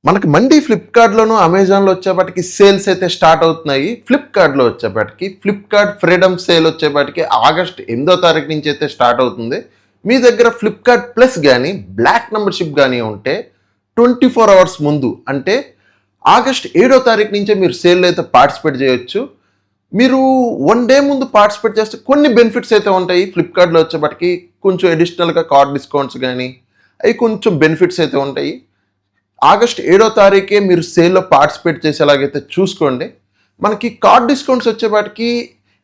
మనకి మండి ఫ్లిప్‌కార్ట్‌లోను, అమెజాన్‌లో వచ్చేపాటికి సేల్స్ అయితే స్టార్ట్ అవుతున్నాయి. ఫ్లిప్‌కార్ట్‌లో వచ్చేపాటికి ఫ్లిప్‌కార్ట్ ఫ్రీడమ్ సేల్ వచ్చేపాటికి ఆగస్ట్ 8వ తారీఖు నుంచి అయితే స్టార్ట్ అవుతుంది. మీ దగ్గర ఫ్లిప్‌కార్ట్ ప్లస్ గాని, బ్లాక్ మెంబర్‌షిప్ గాని ఉంటే 24 అవర్స్ ముందు అంటే ఆగస్ట్ 7వ తారీఖు నుంచే మీరు సేల్‌లో అయితే పార్టిసిపేట్ చేయొచ్చు. మీరు 1 డే ముందు పార్టిసిపేట్ చేస్తే కొన్ని బెనిఫిట్స్ అయితే ఉంటాయి. ఫ్లిప్‌కార్ట్‌లో వచ్చేపాటికి కొంచెం అడిషనల్‌గా కార్డ్ డిస్కౌంట్స్ గాని, అయి కొంచెం బెనిఫిట్స్ అయితే ఉంటాయి. ఆగస్ట్ 7వ తారీఖే మీరు సేల్‌లో పార్టిసిపేట్ చేసేలాగైతే చూసుకోండి. మనకి కార్డ్ డిస్కౌంట్స్ వచ్చేపాటికి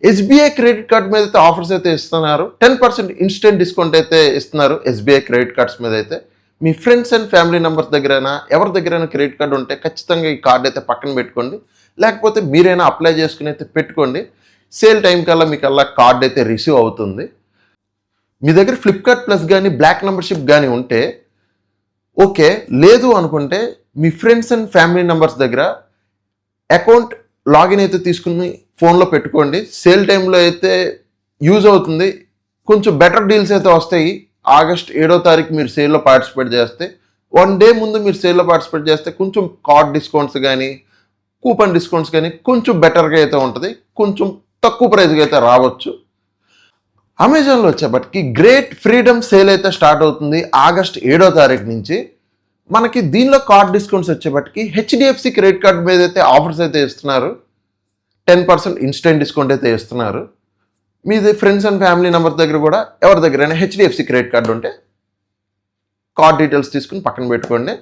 ఎస్‌బీఐ క్రెడిట్ కార్డ్ మీద అయితే ఆఫర్స్ అయితే ఇస్తున్నారు. 10% ఇన్‌స్టంట్ డిస్కౌంట్ అయితే ఇస్తున్నారు ఎస్‌బీఐ క్రెడిట్ కార్డ్స్ మీద అయితే. మీ ఫ్రెండ్స్ అండ్ ఫ్యామిలీ మెంబర్స్ దగ్గరైనా, ఎవరి దగ్గరైనా క్రెడిట్ కార్డ్ ఉంటే ఖచ్చితంగా ఈ కార్డ్ అయితే పక్కన పెట్టుకోండి. లేకపోతే మీరైనా అప్లై చేసుకుని అయితే పెట్టుకోండి. సేల్ టైం కల్లా మీకల్లా కార్డ్ అయితే రిసీవ్ అవుతుంది. మీ దగ్గర ఫ్లిప్‌కార్ట్ ప్లస్ గాని, బ్లాక్ మెంబర్‌షిప్ గాని ఉంటే ఓకే. లేదు అనుకుంటే మీ ఫ్రెండ్స్ అండ్ ఫ్యామిలీ మెంబర్స్ దగ్గర అకౌంట్ లాగిన్ అయితే తీసుకుని ఫోన్‌లో పెట్టుకోండి. సేల్ టైంలో అయితే యూజ్ అవుతుంది. కొంచెం బెటర్ డీల్స్ అయితే వస్తాయి. ఆగస్ట్ 7వ తారీఖు మీరు సేల్‌లో పార్టిసిపేట్ చేస్తే 1 డే ముందు మీరు సేల్‌లో పార్టిసిపేట్ చేస్తే కొంచెం కార్డ్ డిస్కౌంట్స్ గాని, కూపన్ డిస్కౌంట్స్ గాని కొంచెం బెటర్‌గా అయితే ఉంటది. కొంచెం తక్కువ ప్రైస్‌కి అయితే రావచ్చు. అమెజాన్‌లో వచ్చేప్పటికి గ్రేట్ ఫ్రీడమ్ సేల్ అయితే స్టార్ట్ అవుతుంది ఆగస్ట్ 7వ తారీఖు నుంచి. మనకి దీనిలో కార్డ్ డిస్కౌంట్స్ వచ్చేప్పటికి హెచ్‌డిఎఫ్‌సి క్రెడిట్ కార్డ్ మీద అయితే ఆఫర్స్ అయితే ఇస్తున్నారు. 10% ఇన్‌స్టంట్ డిస్కౌంట్ అయితే ఇస్తున్నారు. మీది ఫ్రెండ్స్ అండ్ ఫ్యామిలీ మెంబర్స్ దగ్గర కూడా ఎవరి దగ్గరైనా హెచ్‌డిఎఫ్‌సి క్రెడిట్ కార్డ్ ఉంటే కార్డ్ డీటెయిల్స్ తీసుకుని పక్కన పెట్టుకోండి.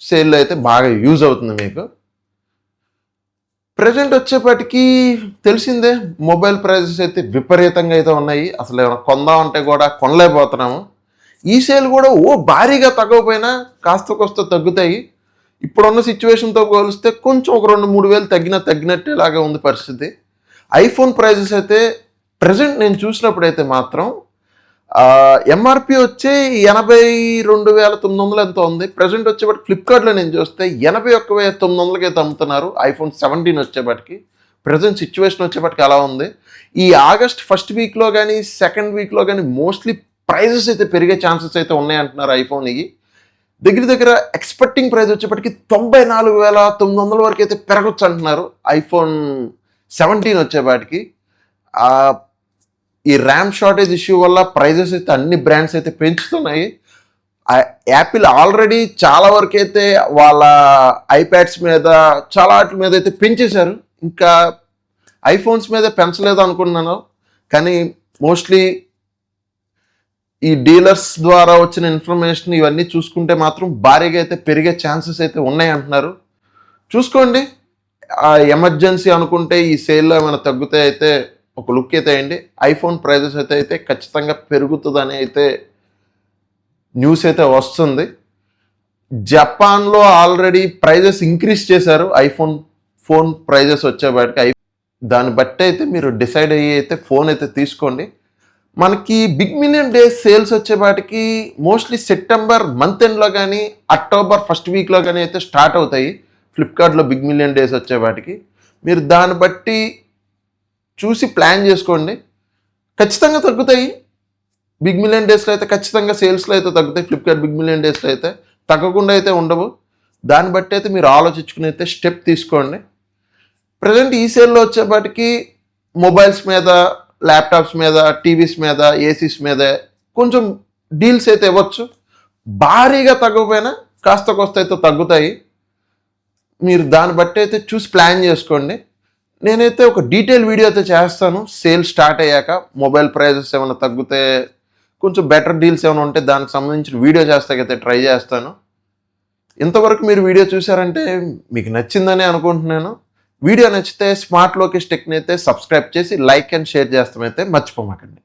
సేల్‌లో అయితే బాగా యూజ్ అవుతుంది మీకు. ప్రెజెంట్ వచ్చేపాటికి తెలిసిందే మొబైల్ ప్రైజెస్ అయితే విపరీతంగా అయితే ఉన్నాయి. అసలు ఏమైనా కొందామంటే కూడా కొనలేకపోతున్నాము. ఈ సేల్ కూడా భారీగా తగ్గకపోయినా కాస్త కోస్త తగ్గుతాయి. ఇప్పుడున్న సిచ్యువేషన్తో పోలిస్తే కొంచెం ఒక 2-3 వేలు తగ్గినట్టేలాగా ఉంది పరిస్థితి. ఐఫోన్ ప్రైజెస్ అయితే ప్రెజెంట్ నేను చూసినప్పుడైతే మాత్రం ఎంఆర్పి వచ్చి 82,900 ఎంతో ఉంది. ప్రెజెంట్ వచ్చేప్పటికి ఫ్లిప్‌కార్ట్‌లో నేను చూస్తే 81,900కి అయితే అమ్ముతున్నారు. ఐఫోన్ 17 వచ్చేప్పటికి. ప్రెజెంట్ సిచ్యువేషన్ వచ్చేప్పటికి అలా ఉంది. ఈ ఆగస్ట్ ఫస్ట్ వీక్‌లో కానీ, సెకండ్ వీక్‌లో కానీ మోస్ట్లీ ప్రైజెస్ అయితే పెరిగే ఛాన్సెస్ అయితే ఉన్నాయంటున్నారు ఐఫోన్‌కి. దగ్గర ఎక్స్పెక్టింగ్ ప్రైస్ వచ్చేప్పటికి 94,900 వరకు అయితే పెరగొచ్చు అంటున్నారు ఐఫోన్ 17 వచ్చేపాటికి. ఈ ర్యామ్ షార్టేజ్ ఇష్యూ వల్ల ప్రైజెస్ అయితే అన్ని బ్రాండ్స్ అయితే పెంచుతున్నాయి. యాపిల్ ఆల్రెడీ చాలా వరకు అయితే వాళ్ళ ఐప్యాడ్స్ మీద చాలా వాటి మీద అయితే పెంచేశారు. ఇంకా ఐఫోన్స్ మీద పెంచలేదు అనుకున్నాను. కానీ మోస్ట్లీ ఈ డీలర్స్ ద్వారా వచ్చిన ఇన్ఫర్మేషన్ ఇవన్నీ చూసుకుంటే మాత్రం భారీగా అయితే పెరిగే ఛాన్సెస్ అయితే ఉన్నాయి అంటున్నారు. చూసుకోండి. ఎమర్జెన్సీ అనుకుంటే ఈ సేల్లో ఏమైనా తగ్గితే అయితే ఒక లుక్ అయితే వేయండి. ఐఫోన్ ప్రైజెస్ అయితే ఖచ్చితంగా పెరుగుతుందని అయితే న్యూస్ అయితే వస్తుంది. జపాన్లో ఆల్రెడీ ప్రైజెస్ ఇంక్రీజ్ చేశారు ఫోన్ ప్రైజెస్ వచ్చేపాటికి. దాన్ని బట్టి అయితే మీరు డిసైడ్ అయ్యి అయితే ఫోన్ అయితే తీసుకోండి. మనకి బిగ్ మిలియన్ డేస్ సేల్స్ వచ్చేపాటికి మోస్ట్లీ సెప్టెంబర్ మంత్ ఎండ్లో కానీ, అక్టోబర్ ఫస్ట్ వీక్లో కానీ అయితే స్టార్ట్ అవుతాయి. ఫ్లిప్‌కార్ట్‌లో బిగ్ మిలియన్ డేస్ వచ్చేపాటికి మీరు దాన్ని బట్టి చూసి ప్లాన్ చేసుకోండి. ఖచ్చితంగా తగ్గుతాయి. బిగ్ మిలియన్ డేస్లో అయితే ఖచ్చితంగా సేల్స్లో అయితే తగ్గుతాయి. ఫ్లిప్‌కార్ట్ బిగ్ మిలియన్ డేస్లో అయితే తగ్గకుండా అయితే ఉండవు. దాన్ని బట్టి అయితే మీరు ఆలోచించుకుని అయితే స్టెప్ తీసుకోండి. ప్రజెంట్ ఈ సేల్లో వచ్చేపాటికి మొబైల్స్ మీద, ల్యాప్టాప్స్ మీద, టీవీస్ మీద, ఏసీస్ మీద కొంచెం డీల్స్ అయితే ఇవ్వచ్చు. భారీగా తగ్గకపోయినా కాస్త కోస్త అయితే తగ్గుతాయి. మీరు దాన్ని బట్టి అయితే చూసి ప్లాన్ చేసుకోండి. నేనైతే ఒక డీటెయిల్ వీడియో అయితే చేస్తాను. సేల్ స్టార్ట్ అయ్యాక మొబైల్ ప్రైజెస్ ఏమైనా తగ్గితే కొంచెం బెటర్ డీల్స్ ఏమైనా ఉంటే దానికి సంబంధించిన వీడియో చేస్తాకైతే ట్రై చేస్తాను. ఇంతవరకు మీరు వీడియో చూసారంటే మీకు నచ్చిందని అనుకుంటున్నాను. వీడియో నచ్చితే స్మార్ట్ లోకేష్ టెక్ని అయితే సబ్స్క్రైబ్ చేసి లైక్ అండ్ షేర్ చేస్తామైతే మర్చిపోమాకండి.